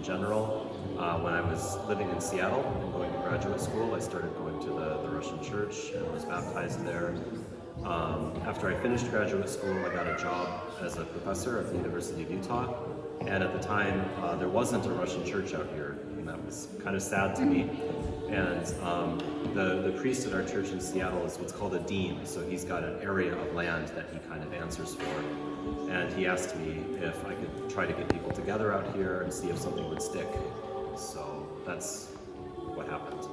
general. When I was living in Seattle and going to graduate school, I started going to the Russian church and was baptized there. After I finished graduate school, I got a job as a professor at the University of Utah. And at the time, there wasn't a Russian church out here, and that was kind of sad to me. And the priest at our church in Seattle is what's called a dean, so he's got an area of land that he kind of answers for. And he asked me if I could try to get people together out here and see if something would stick. So that's what happened.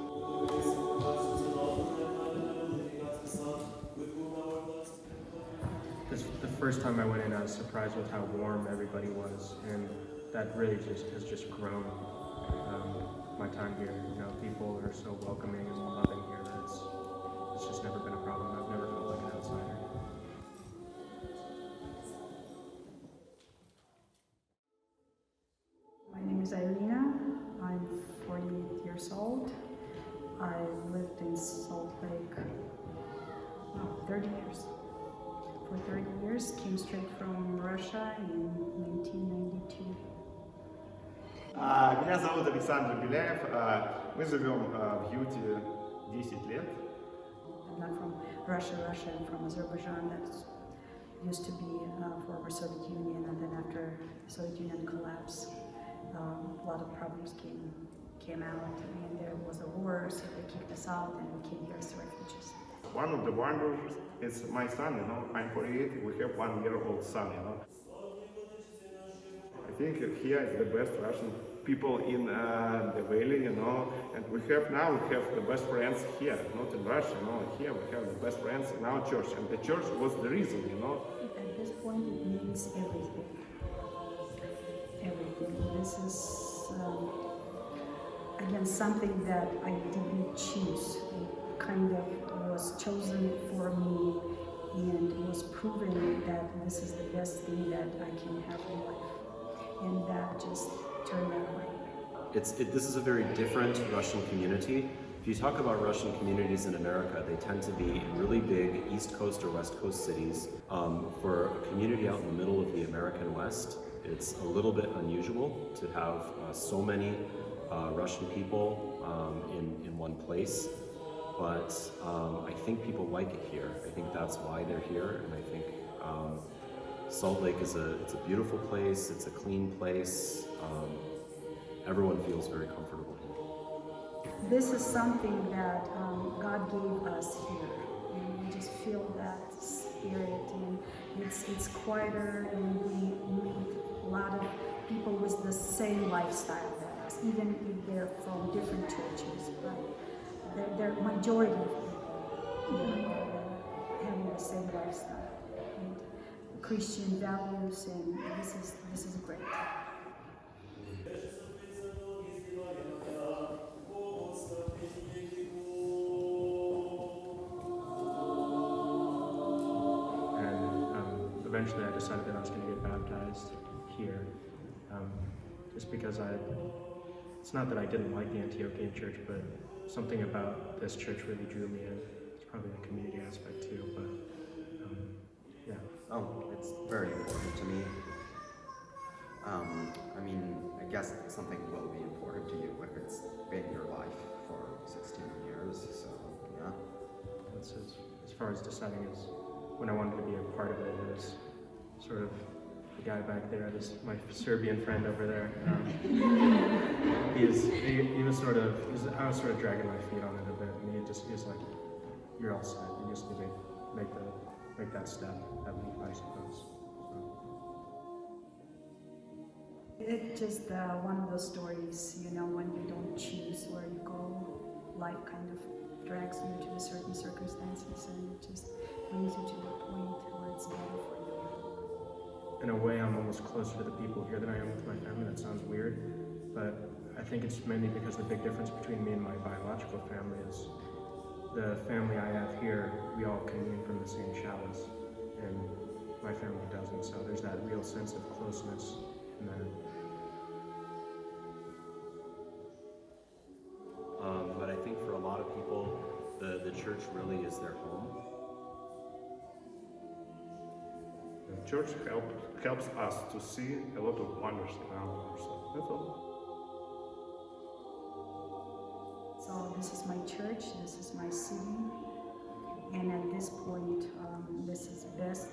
The first time I went in, I was surprised with how warm everybody was, and that really has just grown my time here. You know, people are so welcoming and loving here. It's just never been a problem. I've never felt like an outsider. My name is Irina. I'm 48 years old. I lived in Salt Lake 30 years. For 30 years, came straight from Russia in 1992. Меня зовут Александр Беляев. Мы живем в Юте 10 лет. I'm not from Russia, I'm from Azerbaijan. That used to be former Soviet Union, and then after the Soviet Union collapsed, a lot of problems came out, and there was a war, so they kicked us out, and we came here as refugees. One of the wonders is my son, you know, I'm 48, we have 1-year-old son, you know. I think here is the best Russian people in the valley, you know, and we have the best friends here, not in Russia, you know, here we have the best friends in our church, and the church was the reason, you know. At this point, it means everything. Everything. This is, again, something that I didn't choose. It kind of was chosen for me, and it was proven that this is the best thing that I can have in life. And that just turned out right. This is a very different Russian community. If you talk about Russian communities in America, they tend to be in really big East Coast or West Coast cities. For a community out in the middle of the American West, it's a little bit unusual to have so many Russian people in one place. But I think people like it here. I think that's why they're here, and I think Salt Lake is it's a beautiful place. It's a clean place. Everyone feels very comfortable here. This is something that God gave us here, and we just feel that spirit, and it's quieter, and we meet a lot of people with the same lifestyle as us, even if they're from different churches, but they're majority of people having the same lifestyle and Christian values, and this is great. And eventually I decided that I was going to get baptized here, just because it's not that I didn't like the Antiochian church, but something about this church really drew me in. It's probably the community aspect too, but yeah. It's very important to me. I mean, I guess something will be important to you if it's been your life for 16 years, so yeah. That's as far as deciding is when I wanted to be a part of it, is sort of the guy back there, my Serbian friend over there. I was sort of dragging my feet on it a bit, and he was like, "You're all set. You just need to make that step, that leap, I suppose." It's just one of those stories, you know, when you don't choose where you go, life kind of drags you to certain circumstances, and it just brings you to the point where it's better for you. In a way, I'm almost closer to the people here than I am with my family. That sounds weird, but I think it's mainly because the big difference between me and my biological family is the family I have here, we all commune from the same chalice, and my family doesn't, so there's that real sense of closeness in that. But I think for a lot of people, the church really is their home. The church helps us to see a lot of wonders around ourselves. That's all. So this is my church, this is my city, and at this point, this is best